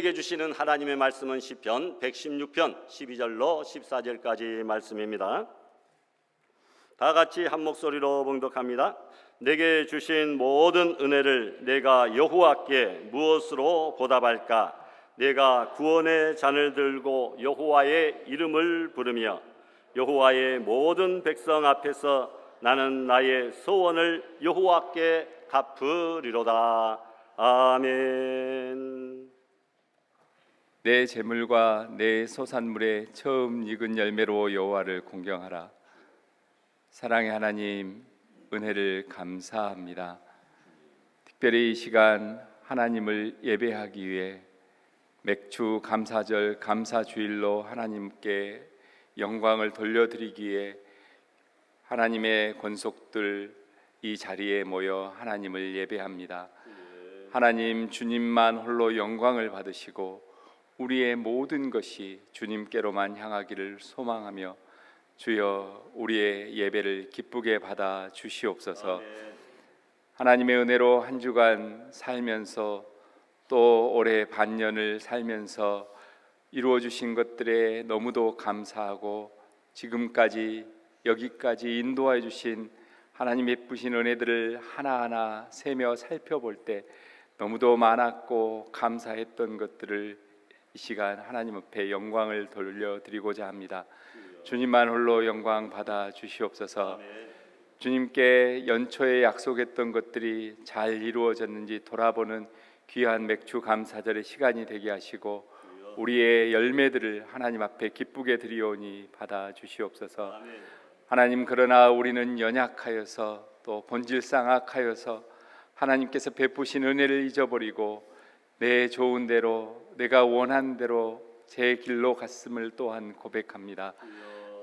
우리에게 주시는 하나님의 말씀은 시편 116편 12절로 14절까지 말씀입니다. 다 같이 한 목소리로 봉독합니다. 내게 주신 모든 은혜를 내가 여호와께 무엇으로 보답할까? 내가 구원의 잔을 들고 여호와의 이름을 부르며 여호와의 모든 백성 앞에서 나는 나의 소원을 여호와께 갚으리로다. 아멘. 내 재물과 내 소산물의 처음 익은 열매로 여호와를 공경하라. 사랑의 하나님, 은혜를 감사합니다. 특별히 이 시간 하나님을 예배하기 위해 맥주 감사절 감사주일로 하나님께 영광을 돌려드리기에 하나님의 권속들 이 자리에 모여 하나님을 예배합니다. 하나님, 주님만 홀로 영광을 받으시고 우리의 모든 것이 주님께로만 향하기를 소망하며 주여 우리의 예배를 기쁘게 받아 주시옵소서. 하나님의 은혜로 한 주간 살면서 또 올해 반년을 살면서 이루어 주신 것들에 너무도 감사하고 지금까지 여기까지 인도하여 주신 하나님 예쁘신 은혜들을 하나하나 세며 살펴볼 때 너무도 많았고 감사했던 것들을 이 시간 하나님 앞에 영광을 돌려드리고자 합니다. 주님만 홀로 영광 받아 주시옵소서. 주님께 연초에 약속했던 것들이 잘 이루어졌는지 돌아보는 귀한 맥주 감사절의 시간이 되게 하시고 우리의 열매들을 하나님 앞에 기쁘게 드리오니 받아 주시옵소서. 하나님, 그러나 우리는 연약하여서 또 본질상 악하여서 하나님께서 베푸신 은혜를 잊어버리고 내 좋은 대로 내가 원한 대로 제 길로 갔음을 또한 고백합니다.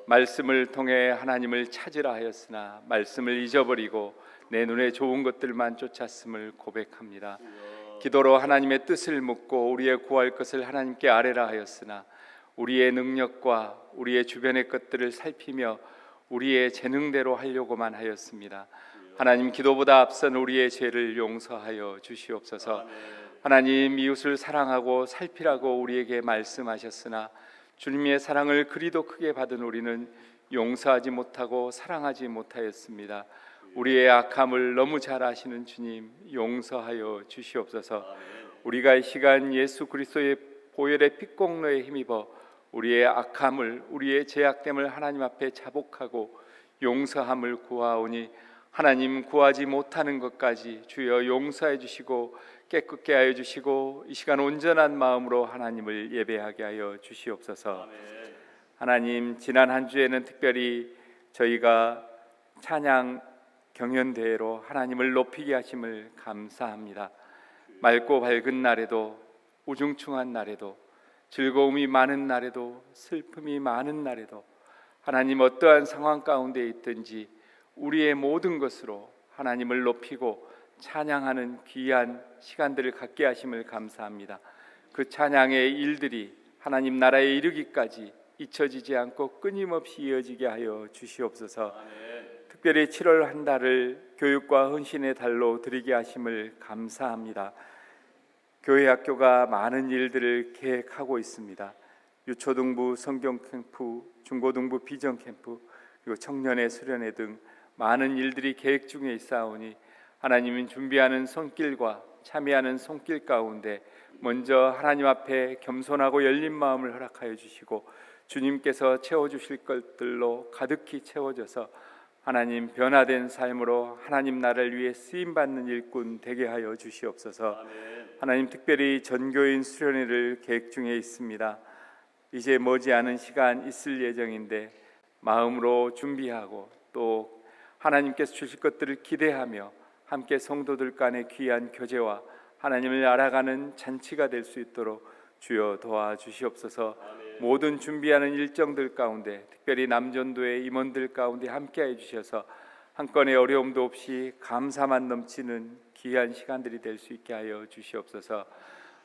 말씀을 통해 하나님을 찾으라 하였으나 말씀을 잊어버리고 내 눈에 좋은 것들만 쫓았음을 고백합니다. 기도로 하나님의 뜻을 묻고 우리의 구할 것을 하나님께 아뢰라 하였으나 우리의 능력과 우리의 주변의 것들을 살피며 우리의 재능대로 하려고만 하였습니다. 하나님, 기도보다 앞선 우리의 죄를 용서하여 주시옵소서. 하나님, 이웃을 사랑하고 살피라고 우리에게 말씀하셨으나 주님의 사랑을 그리도 크게 받은 우리는 용서하지 못하고 사랑하지 못하였습니다. 우리의 악함을 너무 잘 아시는 주님, 용서하여 주시옵소서. 우리가 이 시간 예수 그리스도의 보혈의 피공로에 힘입어 우리의 악함을, 우리의 죄악됨을 하나님 앞에 자복하고 용서함을 구하오니 하나님, 구하지 못하는 것까지 주여 용서해 주시고 깨끗게 하여 주시고 이 시간 온전한 마음으로 하나님을 예배하게 하여 주시옵소서. 하나님, 지난 한 주에는 특별히 저희가 찬양 경연대회로 하나님을 높이게 하심을 감사합니다. 맑고 밝은 날에도 우중충한 날에도 즐거움이 많은 날에도 슬픔이 많은 날에도 하나님, 어떠한 상황 가운데 있든지 우리의 모든 것으로 하나님을 높이고 찬양하는 귀한 시간들을 갖게 하심을 감사합니다. 그 찬양의 일들이 하나님 나라에 이르기까지 잊혀지지 않고 끊임없이 이어지게 하여 주시옵소서. 특별히 7월 한 달을 교육과 헌신의 달로 드리게 하심을 감사합니다. 교회 학교가 많은 일들을 계획하고 있습니다. 유초등부 성경 캠프, 중고등부 비전 캠프, 그리고 청년의 수련회 등 많은 일들이 계획 중에 있사오니 하나님은 준비하는 손길과 참여하는 손길 가운데 먼저 하나님 앞에 겸손하고 열린 마음을 허락하여 주시고 주님께서 채워주실 것들로 가득히 채워져서 하나님, 변화된 삶으로 하나님 나라를 위해 쓰임받는 일꾼 되게 하여 주시옵소서. 하나님, 특별히 전교인 수련회를 계획 중에 있습니다. 이제 머지않은 시간 있을 예정인데 마음으로 준비하고 또 하나님께서 주실 것들을 기대하며 함께 성도들 간의 귀한 교제와 하나님을 알아가는 잔치가 될 수 있도록 주여 도와주시옵소서. 모든 준비하는 일정들 가운데 특별히 남전도의 임원들 가운데 함께해 주셔서 한 건의 어려움도 없이 감사만 넘치는 귀한 시간들이 될 수 있게 하여 주시옵소서.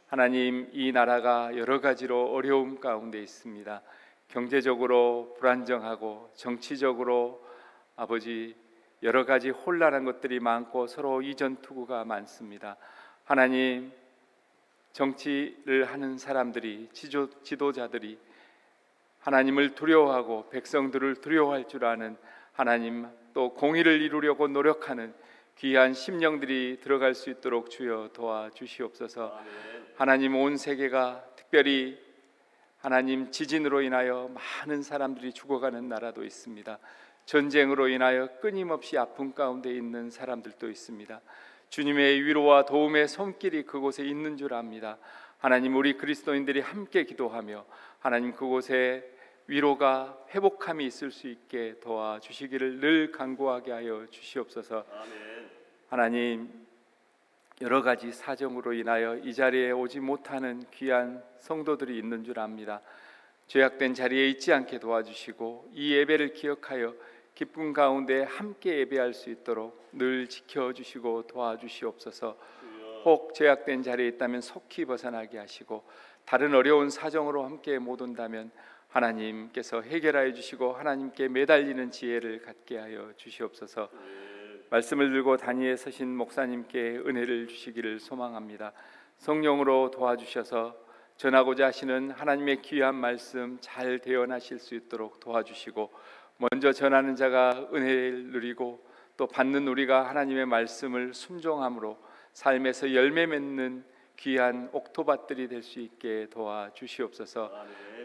하나님, 이 나라가 여러 가지로 어려움 가운데 있습니다. 경제적으로 불안정하고 정치적으로 아버지 여러 가지 혼란한 것들이 많고 서로 이전 투구가 많습니다. 하나님, 정치를 하는 사람들이, 지도자들이 하나님을 두려워하고 백성들을 두려워할 줄 아는, 하나님 또 공의를 이루려고 노력하는 귀한 심령들이 들어갈 수 있도록 주여 도와주시옵소서. 하나님, 온 세계가 특별히 하나님 지진으로 인하여 많은 사람들이 죽어가는 나라도 있습니다. 전쟁으로 인하여 끊임없이 아픔 가운데 있는 사람들도 있습니다. 주님의 위로와 도움의 손길이 그곳에 있는 줄 압니다. 하나님, 우리 그리스도인들이 함께 기도하며 하나님 그곳에 위로가, 회복함이 있을 수 있게 도와주시기를 늘 간구하게 하여 주시옵소서. 아멘. 하나님, 여러 가지 사정으로 인하여 이 자리에 오지 못하는 귀한 성도들이 있는 줄 압니다. 죄악된 자리에 있지 않게 도와주시고 이 예배를 기억하여 기쁨 가운데 함께 예배할 수 있도록 늘 지켜주시고 도와주시옵소서. 혹 죄악된 자리에 있다면 속히 벗어나게 하시고, 다른 어려운 사정으로 함께 못 온다면 하나님께서 해결하여 주시고 하나님께 매달리는 지혜를 갖게 하여 주시옵소서. 말씀을 들고 단위에 서신 목사님께 은혜를 주시기를 소망합니다. 성령으로 도와주셔서 전하고자 하시는 하나님의 귀한 말씀 잘 대언하실 수 있도록 도와주시고, 먼저 전하는 자가 은혜를 누리고 또 받는 우리가 하나님의 말씀을 순종함으로 삶에서 열매 맺는 귀한 옥토밭들이 될 수 있게 도와주시옵소서.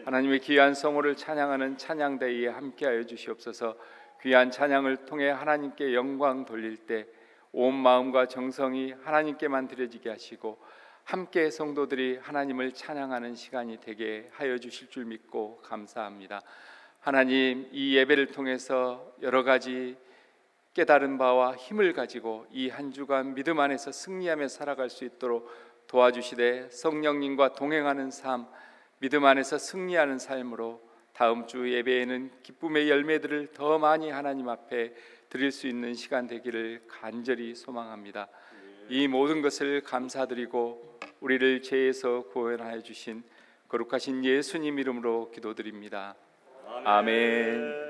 하나님의 귀한 성호를 찬양하는 찬양대회에 함께하여 주시옵소서. 귀한 찬양을 통해 하나님께 영광 돌릴 때 온 마음과 정성이 하나님께만 드려지게 하시고 함께 성도들이 하나님을 찬양하는 시간이 되게 하여 주실 줄 믿고 감사합니다. 하나님, 이 예배를 통해서 여러 가지 깨달은 바와 힘을 가지고 이 한 주간 믿음 안에서 승리하며 살아갈 수 있도록 도와주시되, 성령님과 동행하는 삶, 믿음 안에서 승리하는 삶으로 다음 주 예배에는 기쁨의 열매들을 더 많이 하나님 앞에 드릴 수 있는 시간 되기를 간절히 소망합니다. 이 모든 것을 감사드리고 우리를 죄에서 구원하여 주신 거룩하신 예수님 이름으로 기도드립니다. 아멘.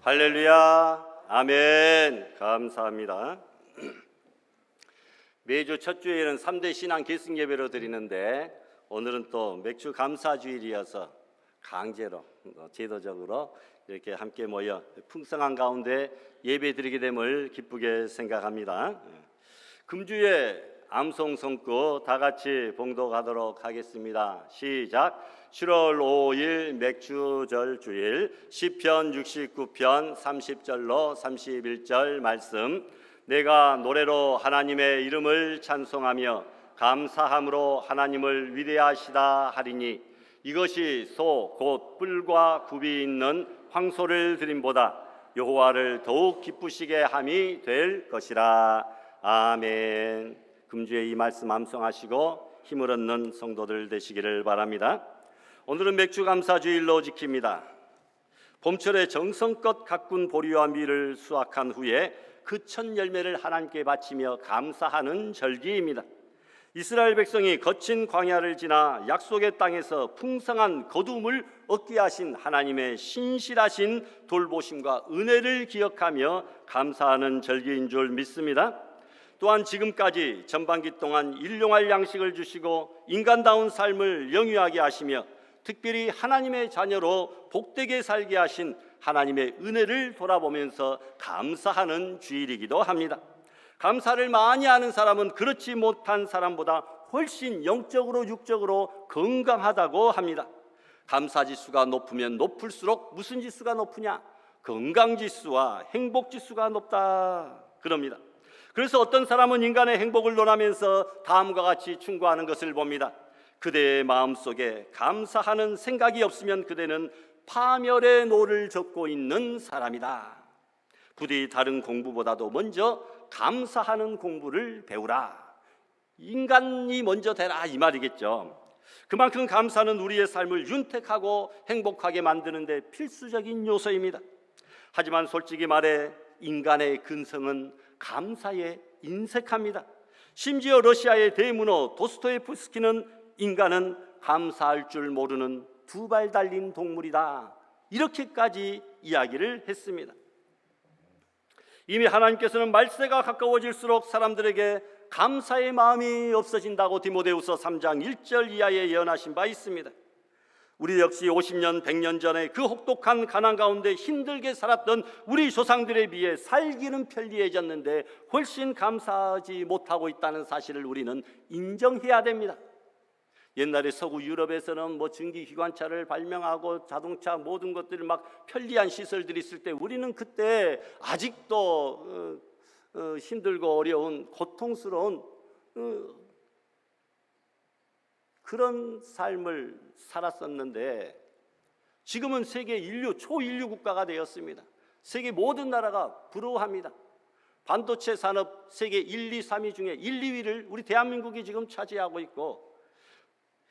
할렐루야. 아멘. 감사합니다. 매주 첫 주에는 3대 신앙 계승 예배로 드리는데 오늘은 또 맥주 감사 주일이어서 강제로 제도적으로 이렇게 함께 모여 풍성한 가운데 예배 드리게 됨을 기쁘게 생각합니다. 금주에 암송 성구 다 같이 봉독하도록 하겠습니다. 시작. 7월 5일 맥주절 주일 시편 69편 30절로 31절 말씀. 내가 노래로 하나님의 이름을 찬송하며 감사함으로 하나님을 위대하시다 하리니 이것이 소 곧 뿔과 굽이 있는 황소를 드림보다 여호와를 더욱 기쁘시게 함이 될 것이라. 아멘. 금주에 이 말씀 암송하시고 힘을 얻는 성도들 되시기를 바랍니다. 오늘은 맥주 감사 주일로 지킵니다. 봄철에 정성껏 가꾼 보리와 밀을 수확한 후에 그 첫 열매를 하나님께 바치며 감사하는 절기입니다. 이스라엘 백성이 거친 광야를 지나 약속의 땅에서 풍성한 거두음을 얻게 하신 하나님의 신실하신 돌보심과 은혜를 기억하며 감사하는 절기인 줄 믿습니다. 또한 지금까지 전반기 동안 일용할 양식을 주시고 인간다운 삶을 영위하게 하시며 특별히 하나님의 자녀로 복되게 살게 하신 하나님의 은혜를 돌아보면서 감사하는 주일이기도 합니다. 감사를 많이 하는 사람은 그렇지 못한 사람보다 훨씬 영적으로 육적으로 건강하다고 합니다. 감사지수가 높으면 높을수록 무슨 지수가 높으냐? 건강지수와 행복지수가 높다 그럽니다. 그래서 어떤 사람은 인간의 행복을 논하면서 다음과 같이 충고하는 것을 봅니다. 그대의 마음속에 감사하는 생각이 없으면 그대는 파멸의 노를 젓고 있는 사람이다. 부디 다른 공부보다도 먼저 감사하는 공부를 배우라. 인간이 먼저 되라 이 말이겠죠. 그만큼 감사는 우리의 삶을 윤택하고 행복하게 만드는 데 필수적인 요소입니다. 하지만 솔직히 말해 인간의 근성은 감사에 인색합니다. 심지어 러시아의 대문호 도스토옙스키는 인간은 감사할 줄 모르는 두 발 달린 동물이다 이렇게까지 이야기를 했습니다. 이미 하나님께서는 말세가 가까워질수록 사람들에게 감사의 마음이 없어진다고 디모데후서 3장 1절 이하에 예언하신 바 있습니다. 우리 역시 50년 100년 전에 그 혹독한 가난 가운데 힘들게 살았던 우리 조상들에 비해 살기는 편리해졌는데 훨씬 감사하지 못하고 있다는 사실을 우리는 인정해야 됩니다. 옛날에 서구 유럽에서는 증기기관차를 발명하고 자동차 모든 것들을 막 편리한 시설들이 있을 때 우리는 그때 아직도 힘들고 어려운 고통스러운 그런 삶을 살았었는데 지금은 세계 초인류 국가가 되었습니다. 세계 모든 나라가 부러워합니다. 반도체 산업 세계 1, 2, 3위 중에 1, 2위를 우리 대한민국이 지금 차지하고 있고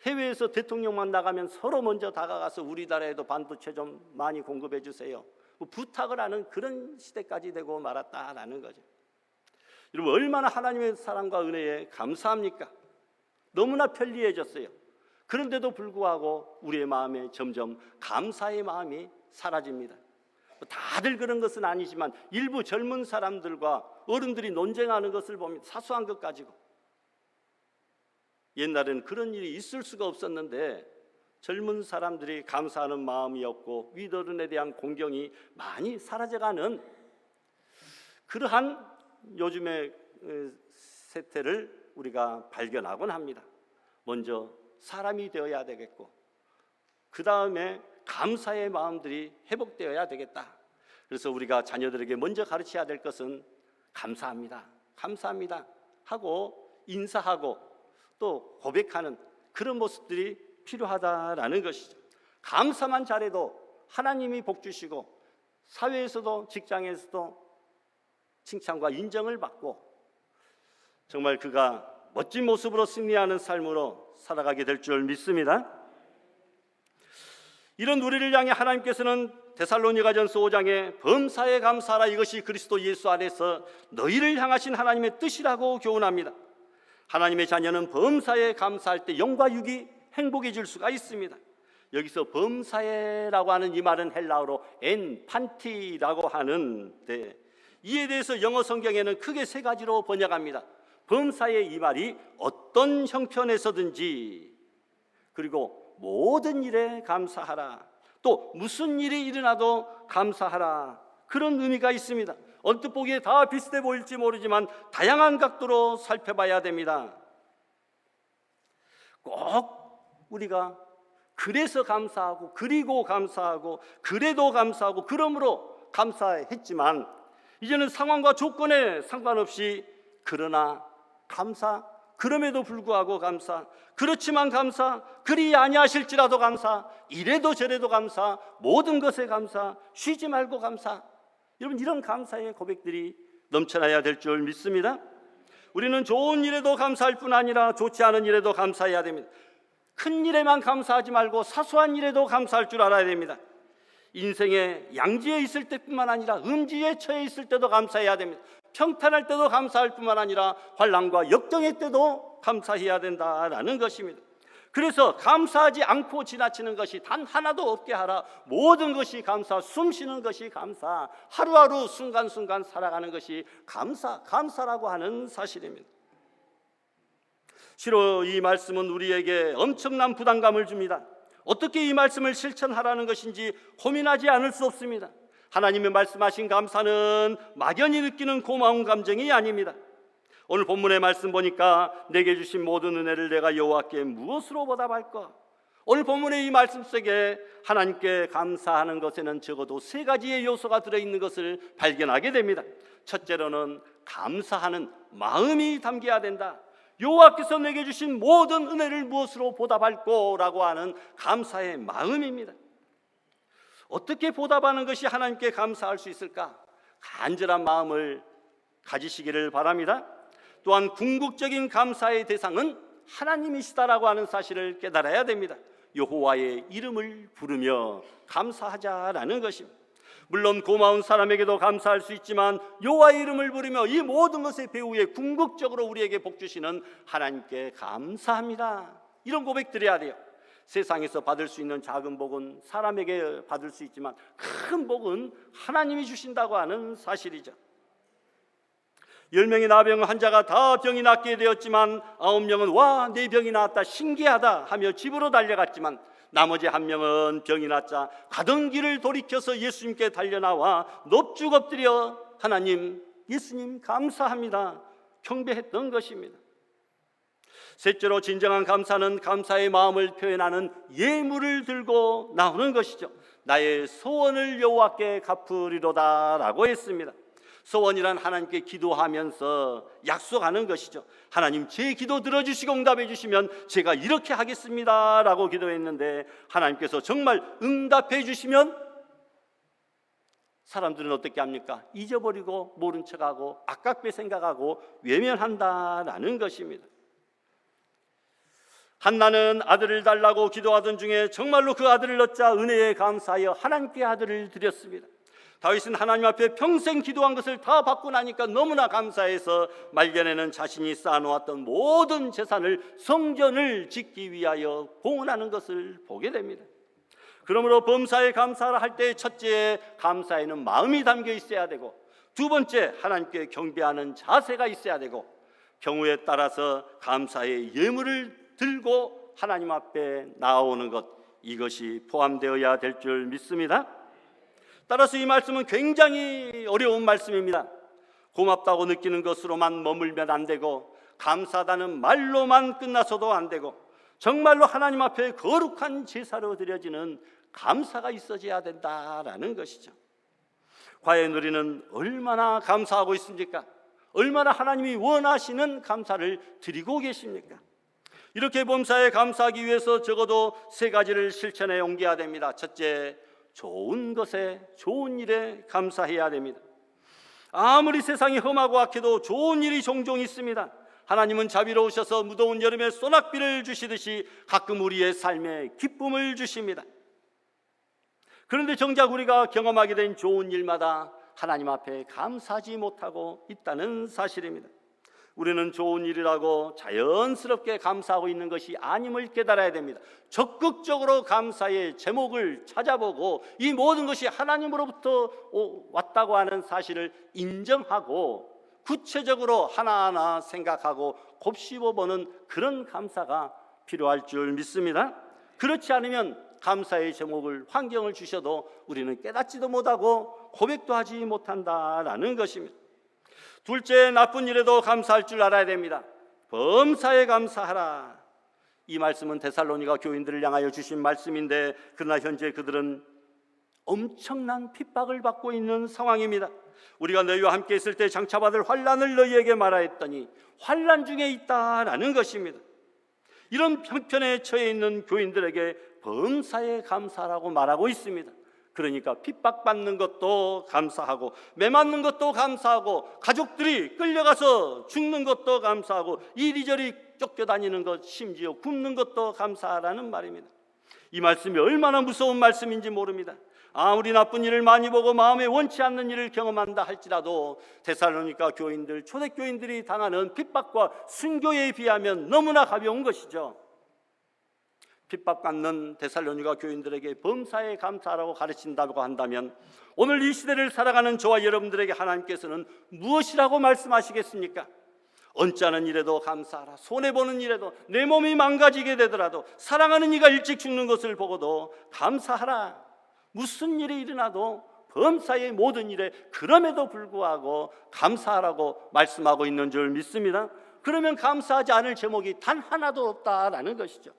해외에서 대통령만 나가면 서로 먼저 다가가서 우리나라에도 반도체 좀 많이 공급해 주세요. 부탁을 하는 그런 시대까지 되고 말았다라는 거죠. 여러분 얼마나 하나님의 사랑과 은혜에 감사합니까? 너무나 편리해졌어요. 그런데도 불구하고 우리의 마음에 점점 감사의 마음이 사라집니다. 다들 그런 것은 아니지만 일부 젊은 사람들과 어른들이 논쟁하는 것을 보면 사소한 것 가지고 옛날에는 그런 일이 있을 수가 없었는데 젊은 사람들이 감사하는 마음이 없고 윗어른에 대한 공경이 많이 사라져가는 그러한 요즘의 세태를 우리가 발견하곤 합니다. 먼저 사람이 되어야 되겠고 그 다음에 감사의 마음들이 회복되어야 되겠다. 그래서 우리가 자녀들에게 먼저 가르쳐야 될 것은 감사합니다. 감사합니다 하고 인사하고 또 고백하는 그런 모습들이 필요하다라는 것이죠. 감사만 잘해도 하나님이 복 주시고 사회에서도 직장에서도 칭찬과 인정을 받고 정말 그가 멋진 모습으로 승리하는 삶으로 살아가게 될 줄 믿습니다. 이런 우리를 향해 하나님께서는 데살로니가전서 5장에 범사에 감사하라 이것이 그리스도 예수 안에서 너희를 향하신 하나님의 뜻이라고 교훈합니다. 하나님의 자녀는 범사에 감사할 때 영과 육이 행복해질 수가 있습니다. 여기서 범사에라고 하는 이 말은 헬라어로 엔판티라고 하는데, 이에 대해서 영어 성경에는 크게 세 가지로 번역합니다. 범사에 이 말이 어떤 형편에서든지, 그리고 모든 일에 감사하라, 또 무슨 일이 일어나도 감사하라, 그런 의미가 있습니다. 언뜻 보기에 다 비슷해 보일지 모르지만 다양한 각도로 살펴봐야 됩니다. 꼭 우리가 그래서 감사하고, 그리고 감사하고, 그래도 감사하고, 그러므로 감사했지만, 이제는 상황과 조건에 상관없이 그러나 감사, 그럼에도 불구하고 감사, 그렇지만 감사, 그리 아니하실지라도 감사, 이래도 저래도 감사, 모든 것에 감사, 쉬지 말고 감사. 여러분, 이런 감사의 고백들이 넘쳐나야 될 줄 믿습니다. 우리는 좋은 일에도 감사할 뿐 아니라 좋지 않은 일에도 감사해야 됩니다. 큰 일에만 감사하지 말고 사소한 일에도 감사할 줄 알아야 됩니다. 인생에 양지에 있을 때뿐만 아니라 음지에 처해 있을 때도 감사해야 됩니다. 평탄할 때도 감사할 뿐만 아니라 환난과 역경의 때도 감사해야 된다라는 것입니다. 그래서 감사하지 않고 지나치는 것이 단 하나도 없게 하라. 모든 것이 감사, 숨 쉬는 것이 감사, 하루하루 순간순간 살아가는 것이 감사라고 하는 사실입니다. 실로 이 말씀은 우리에게 엄청난 부담감을 줍니다. 어떻게 이 말씀을 실천하라는 것인지 고민하지 않을 수 없습니다. 하나님의 말씀하신 감사는 막연히 느끼는 고마운 감정이 아닙니다. 오늘 본문의 말씀 보니까 내게 주신 모든 은혜를 내가 여호와께 무엇으로 보답할까? 오늘 본문의 이 말씀 속에 하나님께 감사하는 것에는 적어도 세 가지의 요소가 들어있는 것을 발견하게 됩니다. 첫째로는 감사하는 마음이 담겨야 된다. 여호와께서 내게 주신 모든 은혜를 무엇으로 보답할꼬라고 하는 감사의 마음입니다. 어떻게 보답하는 것이 하나님께 감사할 수 있을까? 간절한 마음을 가지시기를 바랍니다. 또한 궁극적인 감사의 대상은 하나님이시다라고 하는 사실을 깨달아야 됩니다. 여호와의 이름을 부르며 감사하자라는 것입니다. 물론 고마운 사람에게도 감사할 수 있지만 여호와의 이름을 부르며 이 모든 것의 배후에 궁극적으로 우리에게 복 주시는 하나님께 감사합니다. 이런 고백 드려야 돼요. 세상에서 받을 수 있는 작은 복은 사람에게 받을 수 있지만 큰 복은 하나님이 주신다고 하는 사실이죠. 10명의 나병 환자가 다 병이 낫게 되었지만 9명은 와, 내 병이 나았다, 신기하다 하며 집으로 달려갔지만 나머지 1명은 병이 낫자 가던 길을 돌이켜서 예수님께 달려나와 넙죽 엎드려 하나님, 예수님 감사합니다 경배했던 것입니다. 셋째로 진정한 감사는 감사의 마음을 표현하는 예물을 들고 나오는 것이죠. 나의 소원을 여호와께 갚으리로다 라고 했습니다. 소원이란 하나님께 기도하면서 약속하는 것이죠. 하나님, 제 기도 들어주시고 응답해 주시면 제가 이렇게 하겠습니다 라고 기도했는데 하나님께서 정말 응답해 주시면 사람들은 어떻게 합니까? 잊어버리고 모른 척하고 아깝게 생각하고 외면한다라는 것입니다. 한나는 아들을 달라고 기도하던 중에 정말로 그 아들을 얻자 은혜에 감사하여 하나님께 아들을 드렸습니다. 다윗은 하나님 앞에 평생 기도한 것을 다 받고 나니까 너무나 감사해서 말년에는 자신이 쌓아놓았던 모든 재산을 성전을 짓기 위하여 봉헌하는 것을 보게 됩니다. 그러므로 범사에 감사를 할 때 첫째, 감사에는 마음이 담겨 있어야 되고, 두 번째, 하나님께 경배하는 자세가 있어야 되고, 경우에 따라서 감사의 예물을 들고 하나님 앞에 나오는 것, 이것이 포함되어야 될 줄 믿습니다. 따라서 이 말씀은 굉장히 어려운 말씀입니다. 고맙다고 느끼는 것으로만 머물면 안 되고, 감사하다는 말로만 끝나서도 안 되고, 정말로 하나님 앞에 거룩한 제사로 드려지는 감사가 있어져야 된다라는 것이죠. 과연 우리는 얼마나 감사하고 있습니까? 얼마나 하나님이 원하시는 감사를 드리고 계십니까? 이렇게 범사에 감사하기 위해서 적어도 세 가지를 실천해 옮겨야 됩니다. 첫째, 좋은 것에, 좋은 일에 감사해야 됩니다. 아무리 세상이 험하고 악해도 좋은 일이 종종 있습니다. 하나님은 자비로우셔서 무더운 여름에 소낙비를 주시듯이 가끔 우리의 삶에 기쁨을 주십니다. 그런데 정작 우리가 경험하게 된 좋은 일마다 하나님 앞에 감사하지 못하고 있다는 사실입니다. 우리는 좋은 일이라고 자연스럽게 감사하고 있는 것이 아님을 깨달아야 됩니다. 적극적으로 감사의 제목을 찾아보고 이 모든 것이 하나님으로부터 왔다고 하는 사실을 인정하고 구체적으로 하나하나 생각하고 곱씹어보는 그런 감사가 필요할 줄 믿습니다. 그렇지 않으면 감사의 제목을, 환경을 주셔도 우리는 깨닫지도 못하고 고백도 하지 못한다라는 것입니다. 둘째, 나쁜 일에도 감사할 줄 알아야 됩니다. 범사에 감사하라. 이 말씀은 데살로니가 교인들을 향하여 주신 말씀인데, 그러나 현재 그들은 엄청난 핍박을 받고 있는 상황입니다. 우리가 너희와 함께 있을 때 장차 받을 환난을 너희에게 말하였더니 환난 중에 있다라는 것입니다. 이런 형편에 처해 있는 교인들에게 범사에 감사라고 말하고 있습니다. 그러니까 핍박받는 것도 감사하고, 매맞는 것도 감사하고, 가족들이 끌려가서 죽는 것도 감사하고, 이리저리 쫓겨다니는 것, 심지어 굶는 것도 감사하라는 말입니다. 이 말씀이 얼마나 무서운 말씀인지 모릅니다. 아무리 나쁜 일을 많이 보고 마음에 원치 않는 일을 경험한다 할지라도 데살로니가 교인들, 초대교인들이 당하는 핍박과 순교에 비하면 너무나 가벼운 것이죠. 핍박받는 데살로니가 교인들에게 범사에 감사하라고 가르친다고 한다면, 오늘 이 시대를 살아가는 저와 여러분들에게 하나님께서는 무엇이라고 말씀하시겠습니까? 언짢은 일에도 감사하라. 손해보는 일에도, 내 몸이 망가지게 되더라도, 사랑하는 이가 일찍 죽는 것을 보고도 감사하라. 무슨 일이 일어나도 범사의 모든 일에 그럼에도 불구하고 감사하라고 말씀하고 있는 줄 믿습니다. 그러면 감사하지 않을 제목이 단 하나도 없다라는 것이죠.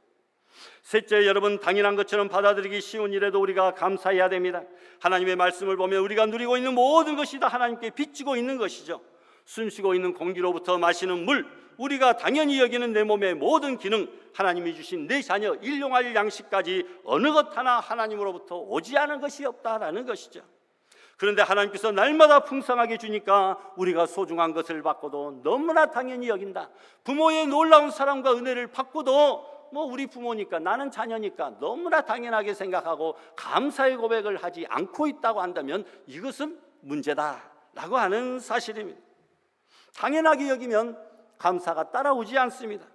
셋째, 여러분, 당연한 것처럼 받아들이기 쉬운 일에도 우리가 감사해야 됩니다. 하나님의 말씀을 보면 우리가 누리고 있는 모든 것이 다 하나님께 빚지고 있는 것이죠. 숨쉬고 있는 공기로부터 마시는 물, 우리가 당연히 여기는 내 몸의 모든 기능, 하나님이 주신 내 자녀, 일용할 양식까지 어느 것 하나 하나님으로부터 오지 않은 것이 없다라는 것이죠. 그런데 하나님께서 날마다 풍성하게 주니까 우리가 소중한 것을 받고도 너무나 당연히 여긴다. 부모의 놀라운 사랑과 은혜를 받고도 우리 부모니까, 나는 자녀니까 너무나 당연하게 생각하고 감사의 고백을 하지 않고 있다고 한다면 이것은 문제다라고 하는 사실입니다. 당연하게 여기면 감사가 따라오지 않습니다.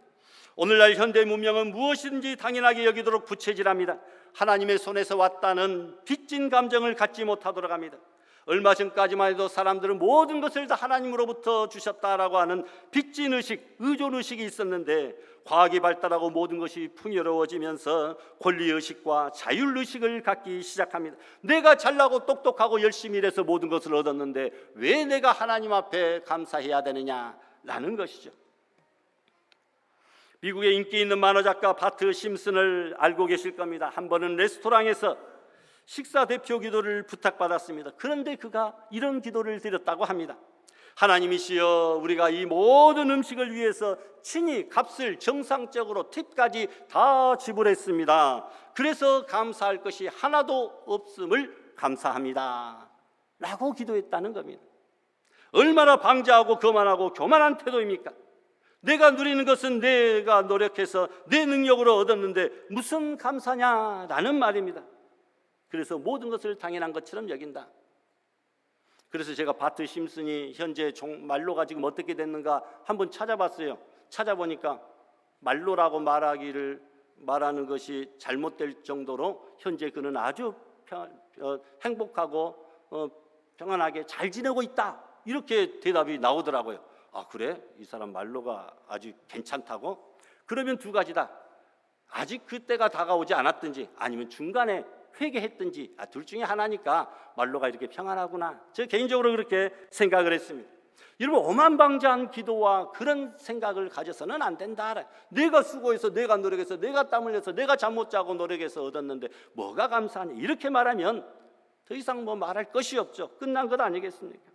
오늘날 현대 문명은 무엇이든지 당연하게 여기도록 부채질합니다. 하나님의 손에서 왔다는 빚진 감정을 갖지 못하도록 합니다. 얼마 전까지만 해도 사람들은 모든 것을 다 하나님으로부터 주셨다라고 하는 빚진 의식, 의존 의식이 있었는데, 과학이 발달하고 모든 것이 풍요로워지면서 권리의식과 자율의식을 갖기 시작합니다. 내가 잘나고 똑똑하고 열심히 일해서 모든 것을 얻었는데 왜 내가 하나님 앞에 감사해야 되느냐라는 것이죠. 미국의 인기 있는 만화작가 바트 심슨을 알고 계실 겁니다. 한 번은 레스토랑에서 식사 대표 기도를 부탁받았습니다. 그런데 그가 이런 기도를 드렸다고 합니다. 하나님이시여, 우리가 이 모든 음식을 위해서 친히 값을 정상적으로 팁까지 다 지불했습니다. 그래서 감사할 것이 하나도 없음을 감사합니다 라고 기도했다는 겁니다. 얼마나 방자하고 거만하고 교만한 태도입니까? 내가 누리는 것은 내가 노력해서 내 능력으로 얻었는데 무슨 감사냐라는 말입니다. 그래서 모든 것을 당연한 것처럼 여긴다. 그래서 제가 바트 심슨이 현재 말로가 지금 어떻게 됐는가 한번 찾아봤어요. 찾아보니까 말로라고 말하는 것이 잘못될 정도로 현재 그는 아주 행복하고 평안하게 잘 지내고 있다, 이렇게 대답이 나오더라고요. 아, 그래? 이 사람 말로가 아주 괜찮다고? 그러면 두 가지다. 아직 그때가 다가오지 않았든지 아니면 중간에 회개했든지, 둘 중에 하나니까 말로가 이렇게 평안하구나. 저 개인적으로 그렇게 생각을 했습니다. 여러분, 오만방자한 기도와 그런 생각을 가져서는 안 된다. 내가 수고해서, 내가 노력해서, 내가 땀 흘려서, 내가 잠 못 자고 노력해서 얻었는데 뭐가 감사하냐, 이렇게 말하면 더 이상 말할 것이 없죠. 끝난 것 아니겠습니까?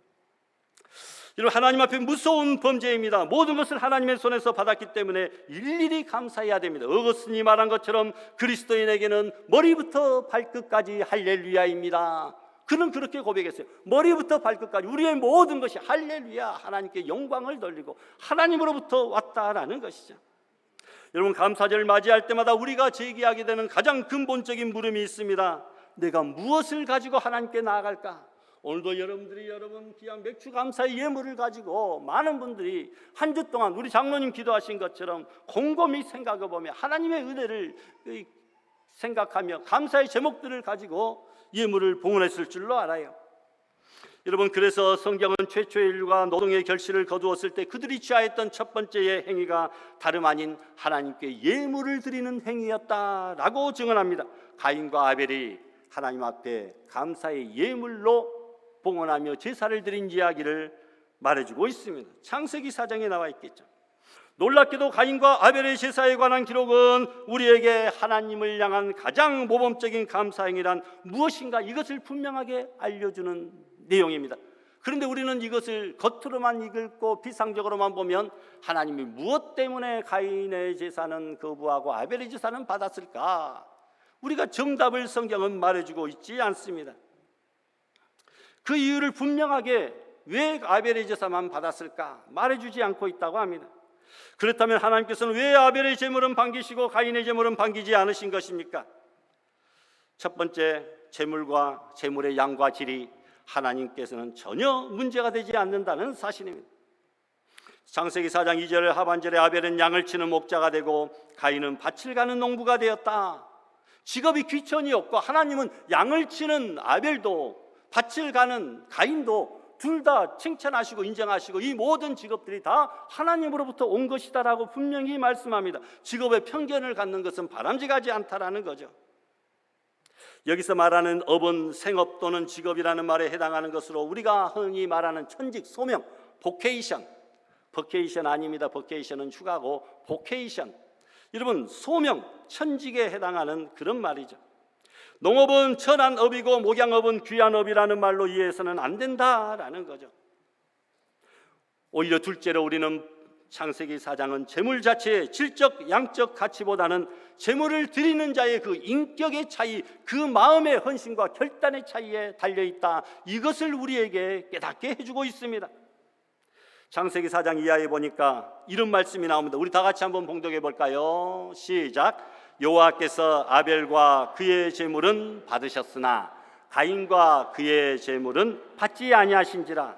여러분, 하나님 앞에 무서운 범죄입니다. 모든 것을 하나님의 손에서 받았기 때문에 일일이 감사해야 됩니다. 어거스틴이 말한 것처럼 그리스도인에게는 머리부터 발끝까지 할렐루야입니다. 그는 그렇게 고백했어요. 머리부터 발끝까지 우리의 모든 것이 할렐루야, 하나님께 영광을 돌리고 하나님으로부터 왔다라는 것이죠. 여러분, 감사절을 맞이할 때마다 우리가 제기하게 되는 가장 근본적인 물음이 있습니다. 내가 무엇을 가지고 하나님께 나아갈까? 오늘도 여러분들이 여러분 귀한 맥주 감사의 예물을 가지고 많은 분들이 한 주 동안 우리 장로님 기도하신 것처럼 곰곰이 생각해 보며 하나님의 은혜를 생각하며 감사의 제목들을 가지고 예물을 봉헌했을 줄로 알아요. 여러분, 그래서 성경은 최초의 인류가 노동의 결실을 거두었을 때 그들이 취하였던 첫 번째의 행위가 다름 아닌 하나님께 예물을 드리는 행위였다라고 증언합니다. 가인과 아벨이 하나님 앞에 감사의 예물로 봉헌하며 제사를 드린 이야기를 말해주고 있습니다. 창세기 4장에 나와 있겠죠. 놀랍게도 가인과 아벨의 제사에 관한 기록은 우리에게 하나님을 향한 가장 모범적인 감사행위란 무엇인가 이것을 분명하게 알려주는 내용입니다. 그런데 우리는 이것을 겉으로만 읽고 비상적으로만 보면 하나님이 무엇 때문에 가인의 제사는 거부하고 아벨의 제사는 받았을까? 우리가 정답을 성경은 말해주고 있지 않습니다. 그 이유를 분명하게 왜 아벨의 제사만 받았을까 말해주지 않고 있다고 합니다. 그렇다면 하나님께서는 왜 아벨의 제물은 반기시고 가인의 제물은 반기지 않으신 것입니까? 첫 번째, 제물과 제물의 양과 질이 하나님께서는 전혀 문제가 되지 않는다는 사실입니다. 창세기 4장 2절 하반절에 아벨은 양을 치는 목자가 되고 가인은 밭을 가는 농부가 되었다. 직업이 귀천이었고 하나님은 양을 치는 아벨도 밭을 가는 가인도 둘 다 칭찬하시고 인정하시고 이 모든 직업들이 다 하나님으로부터 온 것이다라고 분명히 말씀합니다. 직업에 편견을 갖는 것은 바람직하지 않다라는 거죠. 여기서 말하는 업은 생업 또는 직업이라는 말에 해당하는 것으로 우리가 흔히 말하는 천직, 소명, 보케이션, 버케이션 아닙니다. 버케이션은 휴가고 보케이션, 여러분 소명, 천직에 해당하는 그런 말이죠. 농업은 천한 업이고 목양업은 귀한 업이라는 말로 이해해서는 안 된다라는 거죠. 오히려 둘째로 우리는 창세기 4장은 재물 자체의 질적, 양적 가치보다는 재물을 드리는 자의 그 인격의 차이, 그 마음의 헌신과 결단의 차이에 달려있다, 이것을 우리에게 깨닫게 해주고 있습니다. 창세기 4장 이하에 보니까 이런 말씀이 나옵니다. 우리 다 같이 한번 봉독해 볼까요? 시작. 여호와께서 아벨과 그의 제물은 받으셨으나 가인과 그의 제물은 받지 아니하신지라.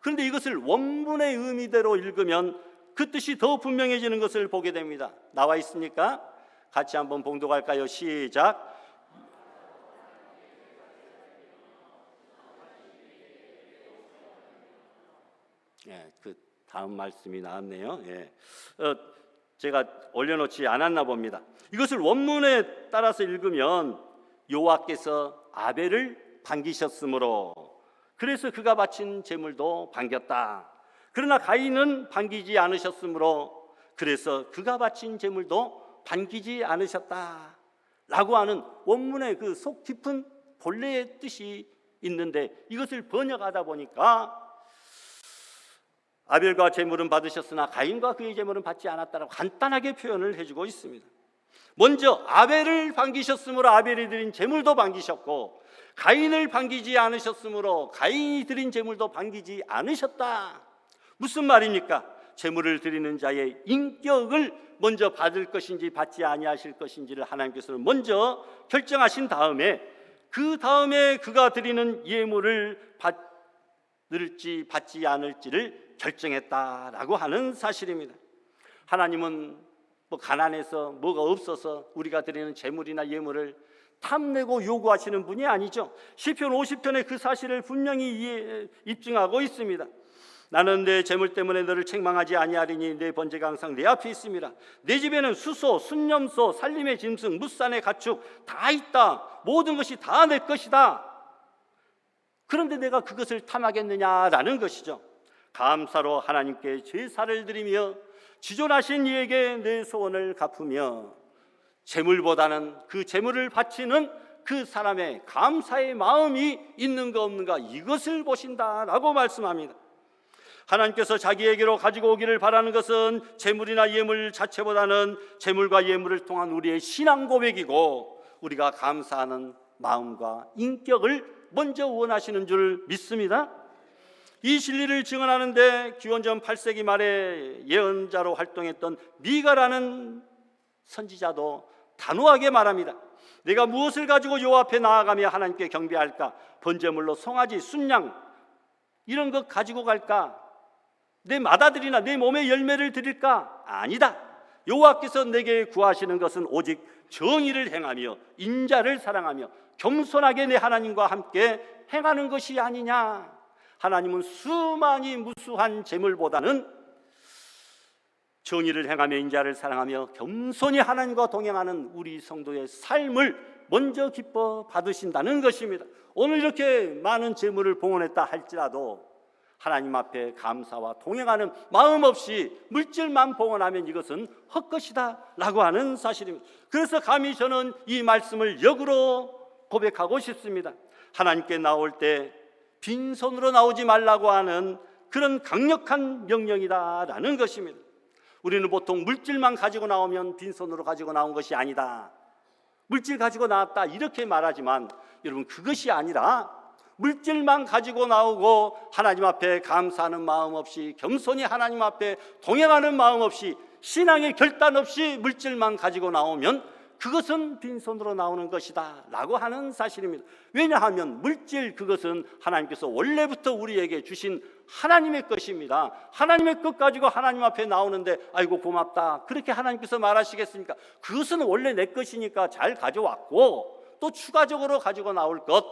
그런데 이것을 원문의 의미대로 읽으면 그 뜻이 더 분명해지는 것을 보게 됩니다. 나와 있습니까? 같이 한번 봉독할까요? 시작. 예, 그 다음 말씀이 나왔네요. 예. 제가 올려놓지 않았나 봅니다. 이것을 원문에 따라서 읽으면 여호와께서 아벨을 반기셨으므로 그래서 그가 바친 제물도 반겼다. 그러나 가인은 반기지 않으셨으므로 그래서 그가 바친 제물도 반기지 않으셨다 라고 하는 원문의 그 속 깊은 본래의 뜻이 있는데 이것을 번역하다 보니까 아벨과 제물은 받으셨으나 가인과 그의 제물은 받지 않았다라고 간단하게 표현을 해주고 있습니다. 먼저 아벨을 반기셨으므로 아벨이 드린 제물도 반기셨고 가인을 반기지 않으셨으므로 가인이 드린 제물도 반기지 않으셨다. 무슨 말입니까? 제물을 드리는 자의 인격을 먼저 받을 것인지 받지 아니하실 것인지를 하나님께서는 먼저 결정하신 다음에 그 다음에 그가 드리는 예물을 받을지 받지 않을지를 결정했다라고 하는 사실입니다. 하나님은 뭐 가난해서 뭐가 없어서 우리가 드리는 제물이나 예물을 탐내고 요구하시는 분이 아니죠. 시편 50편에 그 사실을 분명히 입증하고 있습니다. 나는 내 재물 때문에 너를 책망하지 아니하리니 내 번제가 항상 내 앞에 있습니다. 내 집에는 수소, 순념소, 살림의 짐승, 무산의 가축 다 있다. 모든 것이 다 내 것이다. 그런데 내가 그것을 탐하겠느냐라는 것이죠. 감사로 하나님께 제사를 드리며 지존하신 이에게 내 소원을 갚으며 재물보다는 그 재물을 바치는 그 사람의 감사의 마음이 있는가 없는가 이것을 보신다라고 말씀합니다. 하나님께서 자기에게로 가지고 오기를 바라는 것은 재물이나 예물 자체보다는 재물과 예물을 통한 우리의 신앙 고백이고 우리가 감사하는 마음과 인격을 먼저 원하시는 줄 믿습니다. 이 진리를 증언하는데 기원전 8세기 말에 예언자로 활동했던 미가라는 선지자도 단호하게 말합니다. 내가 무엇을 가지고 여호와 앞에 나아가며 하나님께 경배할까? 번제물로 송아지, 순양 이런 것 가지고 갈까? 내 맏아들이나 내 몸의 열매를 드릴까? 아니다. 여호와께서 내게 구하시는 것은 오직 정의를 행하며 인자를 사랑하며 겸손하게 내 하나님과 함께 행하는 것이 아니냐. 하나님은 수많이 무수한 재물보다는 정의를 행하며 인자를 사랑하며 겸손히 하나님과 동행하는 우리 성도의 삶을 먼저 기뻐 받으신다는 것입니다. 오늘 이렇게 많은 재물을 봉헌했다 할지라도 하나님 앞에 감사와 동행하는 마음 없이 물질만 봉헌하면 이것은 헛것이다 라고 하는 사실입니다. 그래서 감히 저는 이 말씀을 역으로 고백하고 싶습니다. 하나님께 나올 때 빈손으로 나오지 말라고 하는 그런 강력한 명령이다라는 것입니다. 우리는 보통 물질만 가지고 나오면 빈손으로 가지고 나온 것이 아니다, 물질 가지고 나왔다 이렇게 말하지만 여러분, 그것이 아니라 물질만 가지고 나오고 하나님 앞에 감사하는 마음 없이, 겸손히 하나님 앞에 동행하는 마음 없이, 신앙의 결단 없이 물질만 가지고 나오면 그것은 빈손으로 나오는 것이다 라고 하는 사실입니다. 왜냐하면 물질, 그것은 하나님께서 원래부터 우리에게 주신 하나님의 것입니다. 하나님의 것 가지고 하나님 앞에 나오는데 아이고 고맙다 그렇게 하나님께서 말하시겠습니까? 그것은 원래 내 것이니까 잘 가져왔고, 또 추가적으로 가지고 나올 것,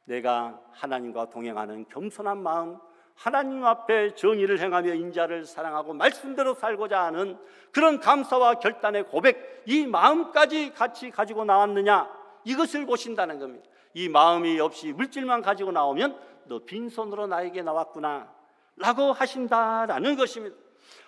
내가 하나님과 동행하는 겸손한 마음, 하나님 앞에 정의를 행하며 인자를 사랑하고 말씀대로 살고자 하는 그런 감사와 결단의 고백, 이 마음까지 같이 가지고 나왔느냐, 이것을 보신다는 겁니다. 이 마음이 없이 물질만 가지고 나오면 너 빈손으로 나에게 나왔구나 라고 하신다라는 것입니다.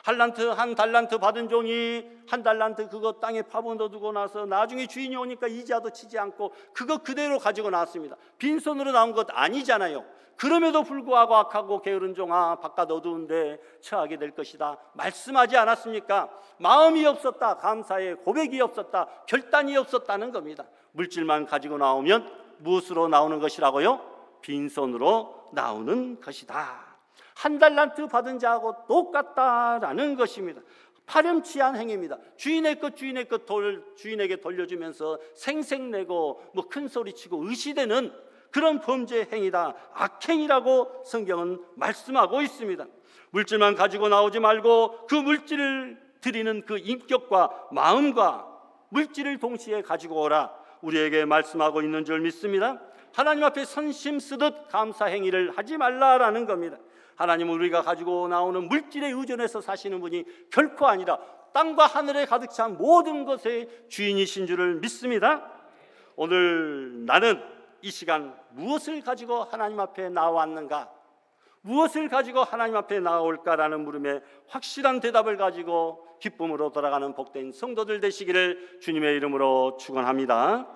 한 달란트 받은 종이 한 달란트 그거 땅에 파묻어 두고 나서 나중에 주인이 오니까 이자도 치지 않고 그거 그대로 가지고 나왔습니다. 빈손으로 나온 것 아니잖아요. 그럼에도 불구하고 악하고 게으른 종아, 바깥 어두운데 처하게 될 것이다 말씀하지 않았습니까? 마음이 없었다, 감사의 고백이 없었다, 결단이 없었다는 겁니다. 물질만 가지고 나오면 무엇으로 나오는 것이라고요? 빈손으로 나오는 것이다. 한 달란트 받은 자하고 똑같다라는 것입니다. 파렴치한 행위입니다. 주인의 것 주인에게 돌려주면서 생색내고 큰 소리치고 의시되는 그런 범죄 행위다, 악행이라고 성경은 말씀하고 있습니다. 물질만 가지고 나오지 말고 그 물질을 드리는 그 인격과 마음과 물질을 동시에 가지고 오라, 우리에게 말씀하고 있는 줄 믿습니다. 하나님 앞에 선심 쓰듯 감사 행위를 하지 말라라는 겁니다. 하나님은 우리가 가지고 나오는 물질에 의존해서 사시는 분이 결코 아니라 땅과 하늘에 가득 찬 모든 것의 주인이신 줄을 믿습니다. 오늘 나는 이 시간 무엇을 가지고 하나님 앞에 나왔는가, 무엇을 가지고 하나님 앞에 나올까라는 물음에 확실한 대답을 가지고 기쁨으로 돌아가는 복된 성도들 되시기를 주님의 이름으로 축원합니다.